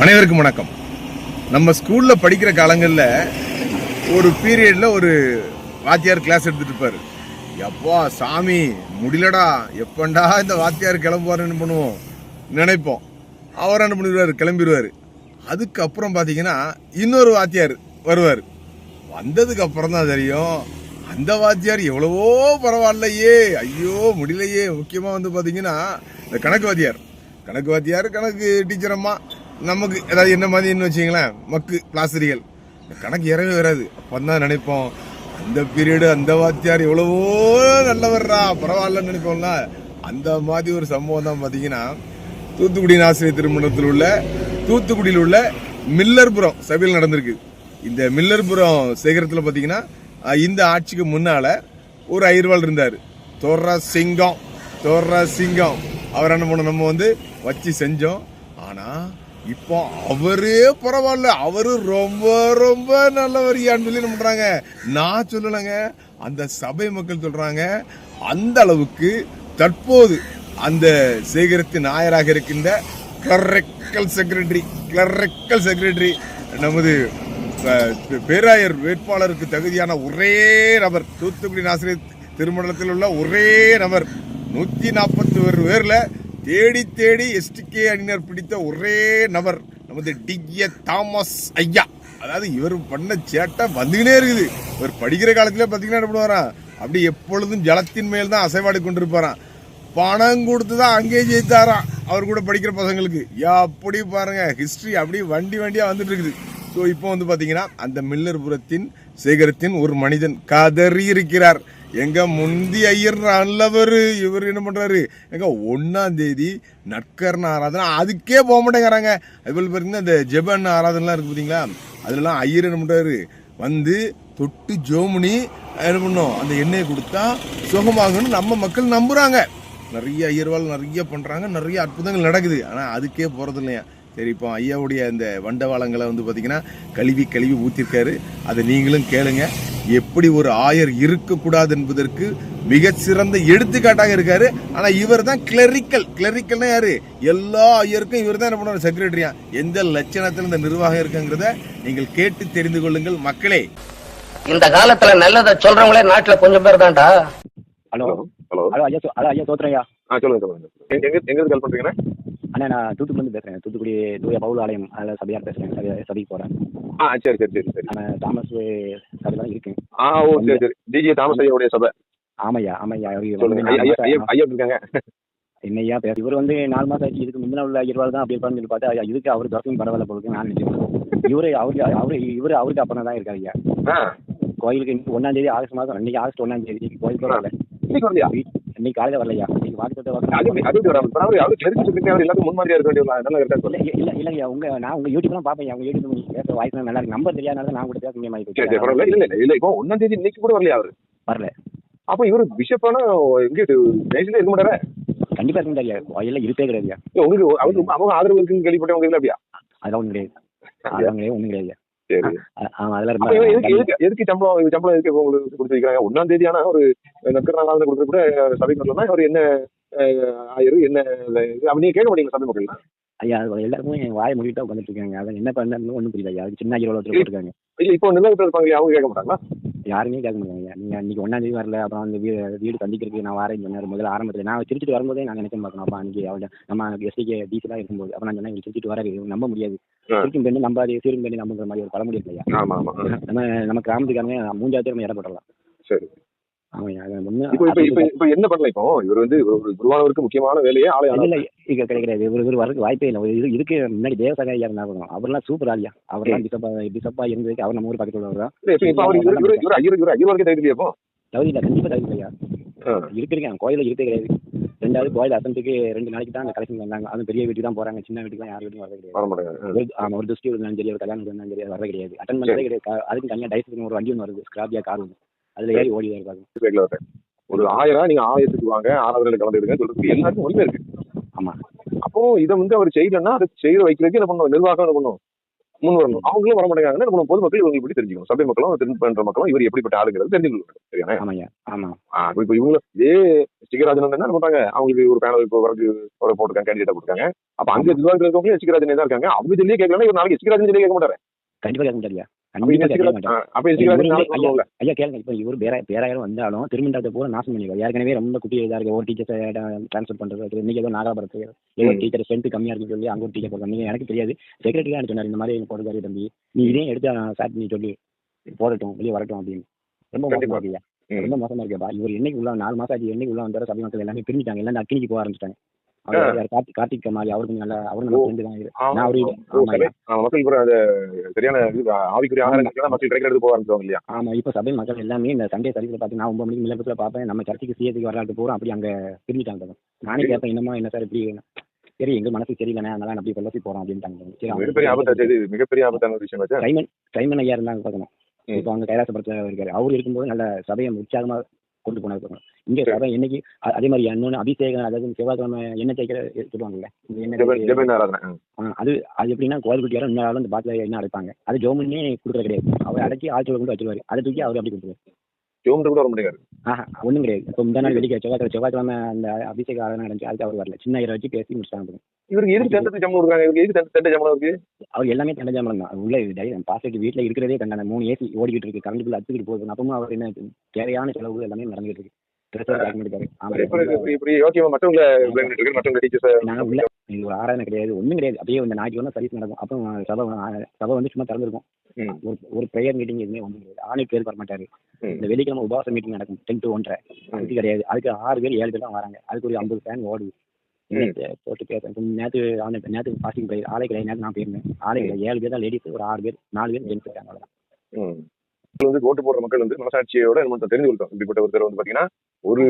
அனைவருக்கும் வணக்கம். நம்ம ஸ்கூல்ல படிக்கிற காலங்களில் ஒரு பீரியட்ல ஒரு வாத்தியார் கிளாஸ் எடுத்துட்டு இருப்பாரு. எப்பா சாமி முடியலடா, எப்பண்டா இந்த வாத்தியார் கிளம்புவாருன்னு பண்ணுவோம் நினைப்போம். அவர் என்ன பண்ணிடுவாரு, கிளம்பிடுவாரு. அதுக்கப்புறம் பார்த்தீங்கன்னா இன்னொரு வாத்தியார் வருவார். வந்ததுக்கு அப்புறம் தான் தெரியும் அந்த வாத்தியார் எவ்வளவோ பரவாயில்லையே, ஐயோ முடியலையே. முக்கியமாக வந்து பார்த்தீங்கன்னா இந்த கணக்கு வாத்தியார் கணக்கு டீச்சர் அம்மா நமக்கு ஏதாவது என்ன மாதிரின்னு வச்சிங்களேன், மக்கு பிளாஸ்திரிகள் கணக்கு இறவே வராது. அப்போ தான் நினைப்போம் அந்த பீரியடு அந்த வாத்தியார் எவ்வளவோ நல்லவர்ரா, பரவாயில்லன்னு நினைப்போம்ல. அந்த மாதிரி ஒரு சம்பவம் தான் பார்த்தீங்கன்னா தூத்துக்குடி ஆசிரியர் தூத்துக்குடியில் உள்ள மில்லர்புரம் சபையில் நடந்திருக்கு. இந்த மில்லர்புரம் சேகரத்தில் பார்த்தீங்கன்னா இந்த ஆட்சிக்கு முன்னால ஒரு ஐயர்வாள் இருந்தார், தோர்ரா சிங்கம். அவர் என்ன பண்ண நம்ம வந்து வச்சு செஞ்சோம். ஆனா இப்போ அவரே பரவாயில்ல, அவரு ரொம்ப ரொம்ப நல்லவரியான்னு சொல்லி என்ன பண்றாங்க, நான் சொல்லலைங்க, அந்த சபை மக்கள் சொல்றாங்க. அந்த அளவுக்கு தற்போது அந்த சேகரத்தின் நாயராக இருக்கின்ற கிளரிக்கல் செக்ரட்டரி நமது பேராயர் வேட்பாளருக்கு தகுதியான ஒரே நபர், தூத்துக்குடி ஆசிரியர் திருமணத்தில் உள்ள ஒரே நபர், 141 பேர்ல தேடி எஸ்டிகே அணியினர் பிடித்த ஒரே நபர் நமது டிஏ தாமஸ் ஐயா. அதாவது இவர் பண்ண சேட்டை வந்துகினே இருக்குது. இவர் படிக்கிற காலத்துல பாத்தீங்கன்னா என்ன பண்ணுவாராம், அப்படி எப்பொழுதும் ஜலத்தின் மேல் தான் அசைவாடி கொண்டிருப்பாராம். பணம் கொடுத்துதான் அங்கேயே ஜெயித்தாராம் அவர் கூட படிக்கிற பசங்களுக்கு. அப்படி பாருங்க, ஹிஸ்டரி அப்படி வண்டியா வந்துட்டு இருக்குது. ஸோ இப்போ வந்து பாத்தீங்கன்னா அந்த மில்லர்புரத்தின் சேகரத்தின் ஒரு மனிதன் கதறி இருக்கிறார். எங்க முந்தி ஐயர் நல்லவர், இவர் என்ன பண்றாரு, எங்க 1ஆம் தேதி நற்கரண ஆராதனை அதுக்கே போக மாட்டேங்கிறாங்க. அதுபோல் பாத்தீங்கன்னா இந்த ஜெபன் ஆராதனைலாம் இருக்கு பாத்தீங்களா, அதுலாம் ஐயர் என்ன பண்றாரு, வந்து தொட்டு ஜோமுனி என்ன பண்ணும், அந்த எண்ணெயை கொடுத்தா சுகமாகணும்னு நம்ம மக்கள் நம்புறாங்க. நிறைய ஐயர்வாள் நிறைய பண்றாங்க, நிறைய அற்புதங்கள் நடக்குது. ஆனா அதுக்கே போறது இல்லையா. சரி, இப்போ ஐயாவுடைய இந்த வண்டவாளங்களை வந்து பார்த்தீங்கன்னா கழுவி ஊற்றிருக்காரு. அதை நீங்களும் கேளுங்க. எப்படி ஒரு ஆயர் இருக்கக்கூடாது என்பதற்கு மிக சிறந்த எடுத்துக்காட்டாக இருக்காரு. ஆனால் இவர் தான் கிளரிக்கல்னா யாரு, எல்லா ஐயருக்கும் இவர் தான் என்ன பண்ணுவார், செக்ரட்டரியா. எந்த லட்சணத்தில் இந்த நிர்வாகம் இருக்குங்கிறத நீங்கள் கேட்டு தெரிந்து கொள்ளுங்கள் மக்களே. இந்த காலத்துல நல்லதை சொல்றவங்களே நாட்டுல கொஞ்சம் பேர் தான்டா. ஹலோ ஐயா சோத்ரையா. சொல்லுங்க. எங்க கால் பண்றீங்க? அண்ணா நான் தூத்துக்குடியிலிருந்து பேசுறேன். தூத்துக்குடி தூய பவுல் ஆலயம் அதில் சபையார் பேசுறேன். சபைக்கு போறேன். சரி. நான் தாமஸ் சபையில தான் இருக்கேன். சரி. டிஜே தாமஸ் ஐயாவுடைய சபை. ஆமையா. ஐயா இருக்காங்க. என்னையா பேச, இவர் வந்து 4 மாசம் ஆச்சு. இதுக்கு முன்ன உள்ள 20 தான் அப்படி இருப்பான்னு சொல்லி பார்த்தா இதுக்கு அவர் தரத்தையும் பரவாயில்ல போலுக்கு நான் நினைச்சேன். அவருக்கு அப்புறம் தான் இருக்காரு ஐயா. கோயிலுக்கு 1ஆம் தேதி ஆகஸ்ட் மாதம், இன்னைக்கு ஆகஸ்ட் 1ஆம் தேதி கோயிலுக்கு வரல. இன்னைக்கு காலையில வரலையா? இல்லையா, நான் உங்க யூடியூப்லாம் பாப்பேன். உங்க யூடியூப் பேச வாய்ஸ் நல்லா இருக்கு. நம்பர் தெரியாதனால நான் கூட பேச முடியாது. இப்போ 1ஆம் தேதி இன்னைக்கு கூட வரலையா? அவரு வரல. அப்ப இவரு பிஷப்பான இருக்க மாட்டாரா? கண்டிப்பா இருக்க முடியாது. கோயில இருப்பே கிடையாது. உங்களுக்கு அவங்க ஆதரவு இருக்குன்னு கேள்விப்பட்டேன். உங்களுக்கு அப்படியா? அதெல்லாம் ஒண்ணு கிடையாது. ஒண்ணும் கிடையாது. எதுக்கு சம்பளம் எதுக்கு உங்களுக்கு கொடுத்துருக்காங்க? 1ஆம் தேதி ஆனா ஒரு நற்கரண கொடுத்து கூட சபைக்கு வரலன்னா அவர் என்ன ஆயிரு என்ன அப்படியே கேட்க மாட்டீங்க சபை மக்கள்? ஐயா எல்லாருமே வாயை முடிவிட்டா உட்காந்துட்டு இருக்காங்க. அதை என்ன பண்ணு ஒன்றும் புரியல ஐயா. சின்ன ஐயரோட இருக்காங்க. இல்ல இப்போ நிர்வாகத்தில் இருப்பாங்க, அவங்க கேட்க மாட்டாங்களா? யாருமே கேட்க மாட்டாங்க. நீங்க இன்னைக்கு 1ஆம் தேதி வரல, அப்புறம் அந்த வீடு சந்திக்கிறதுக்கு நான் வரேன்னு சொன்னார். முதல்ல ஆரம்பத்தில் நான் திருச்சிட்டு வரும்போதே நான் நினைச்சு பார்க்கணும். அப்ப அன்னைக்கு அவள் நம்ம எஸ்டிகே டிசி தான் இருக்கும்போது அப்ப நான் சொன்னேன், திருச்சிட்டு வர நம்ப முடியாது, திருக்கும் பெண்ணு நம்பாது, சீரும் பெண்ணு நம்புற மாதிரி ஒரு பழமொழி இல்லையா? நம்ம கிராமத்துக்காரங்க 3 பேர் நம்ம இடம் போடலாம். சரி. இப்ப என்ன பண்ணல? இப்போ இவர் வந்து குருவானவருக்கு முக்கியமான வேலையே ஆலயம் கிடையாது. இவர் வரதுக்கு வாய்ப்பே இல்லை. இதுக்கு முன்னாடி தேவசகா ஐயா இருந்தாங்க, அவர்லாம் சூப்பர் ஆலியா. அவர்லாம் பிசப்பா இருந்ததுக்கு அவர் நம்ம ஊர் பக்கத்தில் உள்ளவர்தான். தகுதி இல்லை, கண்டிப்பா தகுதி இல்லையா. இருக்கிறீங்க கோயில இருக்கே கிடையாது. 2வது கோயில் அசன்ட்டுக்கு 2 நாளைக்கு தான் அந்த கலெக்ஷன் வந்தாங்க. அதுவும் பெரிய வீட்டுக்கு தான் போறாங்க, சின்ன வீட்டுக்கு தான் யார் வீட்டுக்கும் வரவே கிடையாது. ஒரு திருஷ்டி இருந்தாலும் சரி, ஒரு கல்யாணம் இருந்தாலும் சரி, வரவே கிடையாது. அட்டன் பண்ணவே கிடையாது. அதுக்கு தனியாக டைஸ்க்கு ஒரு வண்டி ஒன்று வருது, ஸ்கிராபியா கார் ஒன்று, அதுல ஏறி ஓடி இருக்காங்க. ஒரு 1000 நீங்க ஆலயத்துக்கு வாங்க, ஆராதனையில கலந்துடுங்க சொல்றது எல்லாருக்கும் உண்மை இருக்கு. ஆமா. அப்போ இதை வந்து அவர் செய்யலன்னா அதை செய்ய வைக்கிறதுக்கு என்ன பண்ணுவோம், நிர்வாகம் என்ன பண்ணுவோம், முன் வரணும். அவங்களும் வர மாட்டேங்கிறாங்கன்னா நம்ம பொதுமக்கள் இவங்க இப்படி தெரிஞ்சுக்கணும். சபை மக்களும் திரும்ப பண்ற மக்களும் இவர் எப்படிப்பட்ட ஆளுங்கிறது தெரிஞ்சுக்கணும். சரியா? ஆமாய்யா, ஆமா. இப்ப இவங்க இதே எச்.கே.ராஜன் என்ன பண்றாங்க, அவங்களுக்கு ஒரு பேனல் இப்போ வரது ஒரு போட்டுருக்காங்க, கேண்டிடேட்டா போட்டுருக்காங்க. அப்ப அங்க நிர்வாகத்தில் இருக்கவங்க எச்.கே.ராஜனே தான் இருக்காங்க. அவங்க சொல்லியே கேட்கலாம், இவர் நாளைக்கு எச்.கே.ராஜன் சொல்லியே கேட்க மாட்டாரு. கண்டிப்பா கேட்க முடியாதுயா. அப்ப கண்டிப்பா கேட்க மாட்டாரு. எச்.கே.ராஜன் நாளைக்கு சொல்லுவாங்கல்ல. ஐயா கேளுங்க, இப்ப இவரு பேராயிரம் வந்தாலும் திருமண்டத்தை பூரா நாசம் பண்ணிடுவார். ஏற்கனவே ரொம்ப குட்டி இதா இருக்கு. ஒரு டீச்சர்ஸ் டிரான்ஸ்ஃபர் பண்றது, இன்னைக்கு ஏதோ நாகாபுரத்து ஏதோ டீச்சர் ஸ்ட்ரென்த் கம்மியா இருக்குன்னு சொல்லி அங்க ஒரு டீச்சர் போடுறாங்க. நீங்க எனக்கு தெரியாது, செக்ரட்டரி தான் சொன்னார் இந்த மாதிரி போடுறாரு தம்பி, நீ இதையும் எடுத்து சாட் பண்ணி சொல்லி போடட்டும், வெளியே வரட்டும் அப்படின்னு. ரொம்ப மோசமா இருக்குயா, ரொம்ப மோசமா இருக்குப்பா. இவர் என்னைக்கு உள்ள 4 மாசம் ஆச்சு, என்னைக்கு உள்ள வந்தாரு சபை மக்கள் எல்லாமே பிரிஞ்சுட்டாங்க, எல்லாம் அக்கினிக்கு போக ஆரம்பிச்சிட்டாங்க. கார்த்திக் மாதிரி அவருக்கு நல்லா, அவரும் நம்ம ஃப்ரெண்டு தான். நான் அவரு மக்கள் சரியான ஆவிக்குரிய ஆதாரங்கள் மக்கள் கிடைக்கிறது போக ஆரம்பிச்சவங்க இல்லையா? ஆமா. இப்ப சபை மக்கள் எல்லாமே இந்த சண்டே சர்வீஸ்ல பாத்தீங்கன்னா 9 மணிக்கு மில்லபத்துல பாப்பேன், நம்ம சர்ச்சுக்கு சிஎத்துக்கு வரலாட்டு போறோம், அப்படி அங்க பிரிஞ்சுட்டாங்க. நானே கேட்பேன், என்னமா என்ன சார் இப்படி, சரி எங்க மனசு சரியில்லைண்ணே, அதனால அப்படி பல்லசி போறோம் அப்படின்ட்டாங்க. மிகப்பெரிய ஆபத்தாச்சு, மிகப்பெரிய ஆபத்தான விஷயம். சைமன் ஐயா இருந்தாங்க பார்க்கணும். இப்போ அவங்க கைலாசபுரத்துல இருக்காரு. அவரு இருக்கும்போது நல்ல சபையை உற்சாகமா கொண்டு போனது. இங்க சபை என்னைக்கு அதே மாதிரி இன்னொன்னு அபிஷேகம், அதாவது செவ்வாய்க்கிழமை எண்ணெய் தேய்க்கிற சொல்லுவாங்கல்ல, அது அது எப்படின்னா கோயில் குட்டியாரும் இன்னொரு அந்த பாட்டில என்ன அடைப்பாங்க, அது ஜோமன்னே கொடுக்குறது கிடையாது. அவர் அடைச்சி ஆட்சியில் கொண்டு வச்சிருவாரு, அதை தூக்கி அவர் அப்படி கொடுத்துருவாரு. ஜோம் கூட வர முடியாது. ஒன்றும் கிடையாது. இப்போ இந்த நாள் வெடிக்க செவ்வாய்க்கிழமை அந்த அபிஷேக ஆராதனை நடந்துச்சு, அதுக்கு அவர் வரல. சின்ன ஐயரை வச்சு பேசி முடிச்சாங்க. இவருக்கு எதுக்கு தண்டை சம்பளம் கொடுக்குறாங்க? இவருக்கு எதுக்கு தண்டை சம்பளம் இருக்கு? அவர் எல்லாமே தண்டை சம்பளம் தான். உள்ள பாசிட்டு வீட்டில் இருக்கிறதே தண்டனை. 3 ஏசி ஓடிக்கிட்டு இருக்கு, கரண்ட் பில் அடிச்சுட்டு போகுது. அப்பவும் அவர் என்ன தேவையான செலவு எல்லாமே நடந்துட்டு இருக்கு. இது ஒரு ஆராதனை கிடையாது, ஒன்றும் கிடையாது. அப்படியே இந்த ஞாயிற்றுக்கிழமை சர்வீஸ் நடக்கும். அப்புறம் சபை வந்து சும்மா திறந்துருக்கும். ஒரு ப்ரேயர் மீட்டிங் எதுவுமே ஒன்றும் கிடையாது. ஆணை பேர் வர மாட்டாரு. இந்த வெள்ளிக்கிழமை உபவாச மீட்டிங் நடக்கும் 10 to 1:30. அது கிடையாது. அதுக்கு 6 பேர் 7 பேர் தான் வராங்க. அதுக்கு ஒரு 50 ஃபேன் ஓடுது போட்டு பேசுறேன். நேற்று பாசிங் ப்ரேயர் ஆலை கிடையாது. நேற்று நான் போயிருந்தேன். ஆலை கிடையாது. 7 பேர் தான் லேடிஸ், ஒரு 6 பேர் 4 பேர் ஜென்ஸ் இருக்காங்க. அவ்வளோதான். ஓட்டு போடுற மக்கள் மனசாட்சியோட நம்ம தெரிஞ்சு கொள்றோம். இப்படிப்பட்ட ஒருத்தர் பாத்தீங்கன்னா ஒரு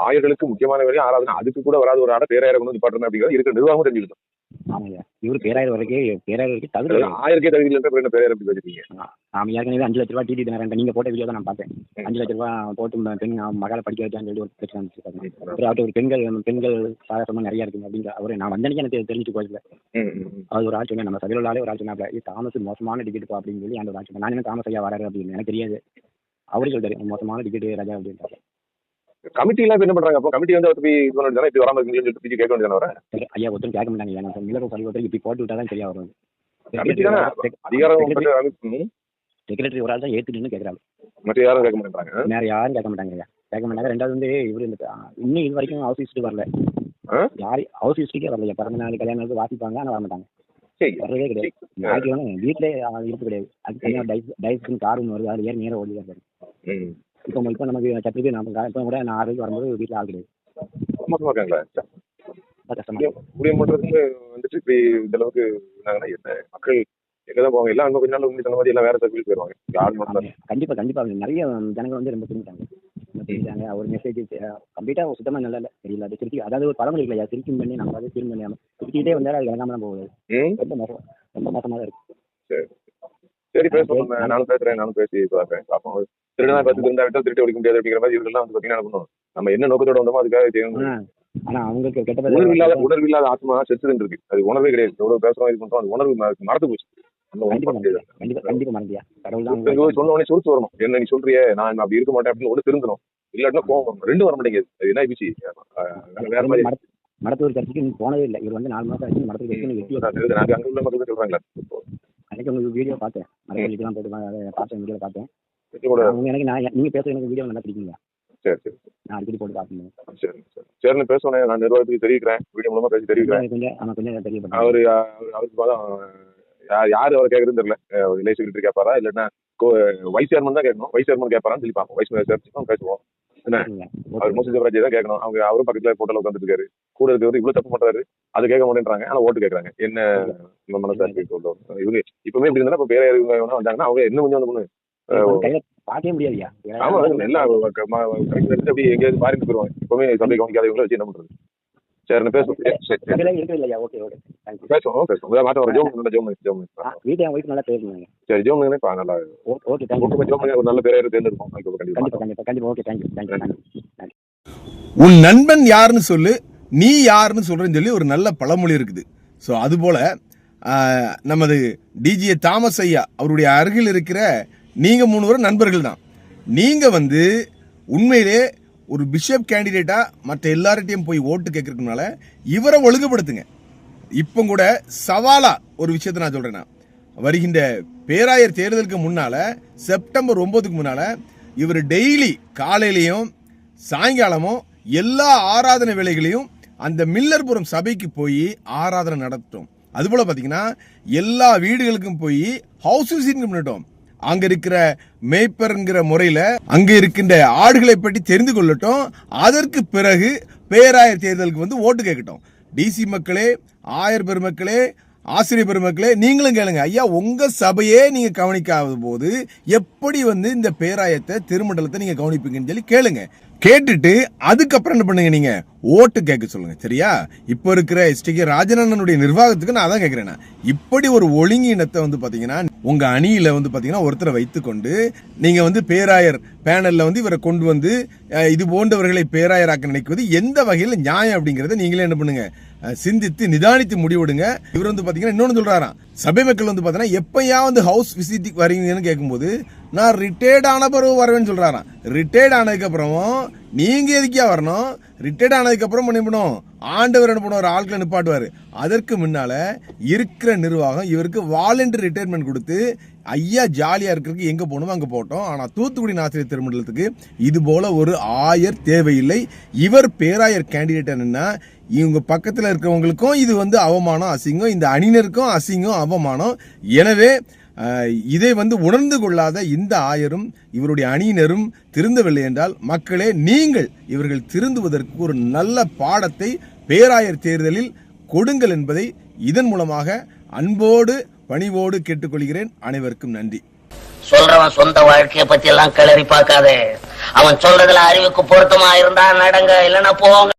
ஆயர்களுக்கு முக்கியமான வேலையை ஆராதனை, அதுக்கு கூட வராத ஒரு ஆட பேராயிரம் கொண்டு பாட்டுறேன் அப்படிங்கிறது இருக்கிற நிர்வாகம் தெரிஞ்சுக்கிட்டோம். ஆமாய்யா, இவரு பேராயிரம் வரைக்கும் தகுதி, 1000 தகுதியில் இருக்க பேராயிரம் எப்படி வச்சிருக்கீங்க? ஆமா, ஏற்கனவே 5 லட்ச ரூபாய் டிடி தரேன். நீங்க போட்ட வீடியோ தான் நான் பார்த்தேன். 5 லட்ச ரூபாய் போட்டு பெண் மகளை படிக்க வச்சான்னு சொல்லி ஒரு பிரச்சனை இருந்துச்சு. அவர்கிட்ட ஒரு பெண்கள் சாதாரணமா நிறைய இருக்குங்க அப்படிங்கிற அவரு நான் வந்தனைக்கு எனக்கு தெரிஞ்சுட்டு போயிடல. அது ஒரு ஆள் சொன்னேன், நம்ம சபையில் உள்ளாலே ஒரு ஆள் சொன்னாப்ல, தாமஸ் மோசமான டிக்கெட் பா அப்படின்னு சொல்லி அந்த ஒரு ஆள் சொன்னேன். நான் என்ன தாமஸ் ஐயா வராரு அப்படின்னு எனக்கு தெரியாது. அவரே சொல்றாரு மோசமான டிக்கெட் ராஜா அப்படின்னு. கமிட்டி எல்லாம் என்ன பண்றாங்க? அப்போ கமிட்டி வந்து இப்படி வராம இருக்குன்னு கேட்க வேண்டியது. ஐயா ஒருத்தரும் கேட்க மாட்டாங்க. எனக்கு மிளகு சொல்லி ஒருத்தர் இப்படி போட்டு விட்டா தான் சரியா வரும். செக்ரட்டரி ஒரு ஆள் தான் ஏத்துட்டுன்னு கேட்கறாங்க. மற்ற யாரும் கேட்க மாட்டாங்க. வேற யாரும் கேட்க மாட்டாங்க. ரெண்டாவது வந்து இவரு இன்னும் இது வரைக்கும் ஹவுஸ் ஹிஸ்டரி வரல. யாரும் ஹவுஸ் ஹிஸ்டரிக்கே வரல. பிறந்த நாள் கல்யாண நாளுக்கு வாசிப்பாங்க, ஆனால் வர மாட்டாங்க. வரவே கிடையாது. நாளைக்கு வீட்டிலே இருப்பு கிடையாது. அது தனியாக டைஸ்க்கு கார் ஒன்று வருது, அது ஏறி நேரம் ஓடி தான் இருக்காரு. இப்போ நமக்கு சத்துக்கு நம்ம இப்போ கூட நான் 6 வரும்போது வீட்டில் ஆள் கிடையாது. கஷ்டமா வந்துட்டு இப்படி இந்த அளவுக்கு மக்கள் எங்கதான் போவாங்க? எல்லாம் அங்க கொஞ்ச நாள் உண்மை சொன்ன மாதிரி எல்லாம் வேற சர்வீஸ் போயிருவாங்க. கண்டிப்பா நிறைய ஜனங்கள் வந்து ரொம்ப பிரிஞ்சாங்க. ஒரு மெசேஜ் கம்ப்ளீட்டா சுத்தமா நல்லா இல்லை, தெரியல. அது திருப்பி, அதாவது ஒரு பழமொழி இல்லையா, திருப்பி பண்ணி நம்ம அதை திரும்பி பண்ணாம திருப்பிக்கிட்டே வந்தாலும் அது இறங்காம தான் போகுது. ரொம்ப மோசமா தான் இருக்கு. சரி பேசுவோம். நானும் பேசுறேன், நானும் பேசி பார்ப்போம். திருடனா பார்த்து திருடா திருட்டு ஒழிக்க முடியாது அப்படிங்கிற மாதிரி இவர்கள்லாம் வந்து பாத்தீங்கன்னா பண்ணணும். நம்ம என்ன நோக்கத்தோட வந்தோமோ அதுக்காக செய்யணும். ஆனா அவங்களுக்கு கெட்ட உணர்வில்லாத ஆத்மா செத்துன்னு இருக்கு. அது உணர்வே கிடையாது. எவ்வளவு பேசுறோம் இது பண்றோம், அது உணர்வு மறந்து போச்சு. சொன்ன உடனே சுருத்து வரணும். என்ன நீ சொல்றியே, நான் அப்படி இருக்க மாட்டேன் அப்படின்னு ஒன்று திருந்தணும். இல்லாட்டினா கோவம் வரும். ரெண்டும் வர மாட்டேங்குது. அது என்ன ஆயிடுச்சு? வேற மாதிரி மடத்தூர் சர்ச்சுக்கு போனதே இல்லை. இவர் வந்து 4 மாசம் ஆச்சு மடத்தூர். நாங்க அங்க உள்ள மக்கள் சொல்றாங்களா? அன்னைக்கு உங்களுக்கு வீடியோ பார்த்தேன், மடத்தூர்லாம் போட்டு பார்த்தேன், வீடியோ பார்த்தேன். எனக்கு நீங்க பேச எனக்கு வீடியோ நல்லா பிடிக்குங்க. சரி சரி, நான் அடிக்கடி போட்டு பார்ப்பேன். சரி சரி சரின்னு பேசுவேன். நான் நிர்வாகத்துக்கு தெரிவிக்கிறேன், வீடியோ மூலமா பேசி தெரிவிக்கிறேன். கொஞ்சம் தெரிய அவருக்கு யாரு அவரை கேட்கறதுன்னு தெரியல. இலை செக்ரட்டரி கேட்பாரா இல்லைன்னா வைஸ் சேர்மன் தான் கேட்கணும். வைஸ் சேர்மன் கேட்பாரான்னு சொல்லி பார்ப்போம். வைஸ் சேர்மன் பேசுவோம். என்ன அவர் மோசி சிவராஜ் தான் கேட்கணும். அவரும் பக்கத்துல போட்டோல உட்காந்துட்டு இருக்காரு. கூட இருக்கிறவர் இவ்வளவு தப்பு பண்றாரு, அதை கேட்க மாட்டேன்றாங்க. ஆனா ஓட்டு கேட்கறாங்க. என்ன நம்ம மனசாட்சி சொல்றோம். இவங்க இப்பவுமே இப்படி இருந்தா இப்ப பேர இவங்க வந்தாங்கன்னா அவங்க இன்னும் கொஞ்சம் வந்து பார்க்கவே முடியாதுயா. ஆமா, எல்லாம் அப்படி எங்கேயாவது பாரிட்டு போயிருவாங்க. இப்பவுமே சபை கவனிக்காதவங்களை வச்சு என்ன பண்றது? சரி பேசுவோம். சரி ஜோம் நல்லா ஒரு நல்ல பேரை தேர்ந்தெடுப்போம். உன் நண்பன் யாருன்னு சொல்லு, நீ யாருன்னு சொல்றேன்னு சொல்லி ஒரு நல்ல பழமொழி இருக்குது. ஸோ அதுபோல நமது டிஜிஏ தாமஸ் ஐயா அவருடைய அருகில் இருக்கிற நீங்க 3 பேரும் நண்பர்கள் தான். நீங்க வந்து உண்மையிலே ஒரு பிஷப் கேண்டிடேட்டா மற்ற எல்லார்ட்டையும் போய் ஓட்டு கேட்கறதுனால இவரை ஒழுங்குபடுத்துங்க. இப்போ கூட சவாலா ஒரு விஷயத்தை நான் சொல்றேன். வருகின்ற பேராயர் தேர்தலுக்கு முன்னால செப்டம்பர் 9க்கு முன்னால இவர் டெய்லி காலையிலையும் சாயங்காலமும் எல்லா ஆராதனை வேலைகளையும் அந்த மில்லர்புரம் சபைக்கு போய் ஆராதனை நடத்தும். அதுபோல பாத்தீங்கன்னா எல்லா வீடுகளுக்கும் போய் ஹவுஸ் விசிட்டிங் பண்ணிட்டோம். அங்க இருக்கிற மேய்ப்பர்ங்கிற முறையில அங்க இருக்கின்ற ஆடுகளை பற்றி தெரிந்து கொள்ளட்டும். அதற்கு பிறகு பேராயர் தேர்தலுக்கு வந்து ஓட்டு கேட்கட்டும். டிசி மக்களே, ஆயர் பெருமக்களே, ஆசிரியர் பெருமக்களே, நீங்களும் கேளுங்க. ஐயா, உங்க சபையே நீங்க கவனிக்காத போது எப்படி வந்து இந்த பேராயத்தை திருமண்டலத்தை நீங்க கவனிப்பீங்கன்னு சொல்லி கேளுங்க. கேட்டுட்டு அதுக்கப்புறம் என்ன பண்ணுங்க, நீங்க ஓட்டு கேட்க சொல்லுங்க. சரியா? இப்ப இருக்கிற எஸ்டிகே ராஜனனுடைய நிர்வாகத்துக்கு நான் அதான் கேட்கிறேன். இப்படி ஒரு ஒழுங்கினத்தை வந்து பாத்தீங்கன்னா உங்க அணியில வந்து பாத்தீங்கன்னா ஒருத்தரை வைத்துக்கொண்டு நீங்க வந்து பேராயர் பேனல்ல வந்து இவரை கொண்டு வந்து இது போன்றவர்களை பேராயராக்க நினைக்குவது எந்த வகையில் நியாயம் அப்படிங்கறத நீங்களே என்ன பண்ணுங்க, சிந்தித்து நிதானித்து முடிவெடுங்க. இவர் வந்து பாத்தீங்கன்னா இன்னொன்னு சொல்றாராம், சபை மக்கள் வந்து பாத்தீங்கன்னா எப்பயா வந்து ஹவுஸ் விசிட்டிங் வரீங்கன்னு கேட்கும்போது நான் ரிட்டையர்ட் ஆன பிறகு வரவேன்னு சொல்றாராம். ரிட்டையர்ட் ஆனதுக்கு அப்புறமும் நீங்க எதுக்கே வரணும்? ரிட்டையர்ட் ஆனதுக்கு அப்புறம் பண்ணுவோம் ஆண்டவர் என்ன பண்ணுவார், ஆட்களை நிப்பாட்டுவாரு. அதற்கு முன்னால இருக்கிற நிர்வாகம் இவருக்கு வாலண்டரி ரிட்டையர்மெண்ட் கொடுத்து ஐயா ஜாலியா இருக்கிறதுக்கு எங்க போகணுமோ அங்க போட்டோம். ஆனா தூத்துக்குடி ஆசிரியர் திருமண்டலத்துக்கு இது போல ஒரு ஆயர் தேவையில்லை. இவர் பேராயர் கேண்டிடேட் என்னன்னா இவங்க பக்கத்துல இருக்கிறவங்களுக்கும் இது வந்து அவமானம், அசிங்கம், இந்த அணியினருக்கும் அசிங்கம், அவமானம். எனவே இதை வந்து உணர்ந்து கொள்ளாத இந்த ஆயரும் இவருடைய அணியினரும் திருந்தவில்லை என்றால் மக்களே, நீங்கள் இவர்கள் திருந்துவதற்கு ஒரு நல்ல பாடத்தை பேராயர் தேர்தலில் கொடுங்கள் என்பதை இதன் மூலமாக அன்போடு பணிவோடு கேட்டுக்கொள்கிறேன். அனைவருக்கும் நன்றி. சொல்றவன் சொந்த வாழ்க்கைய பத்தி எல்லாம் கிளறி பார்க்காதே. அவன் சொல்றதுல அறிவுக்கு பொருத்தமா இருந்தா நடங்க, இல்லன்னா போங்க.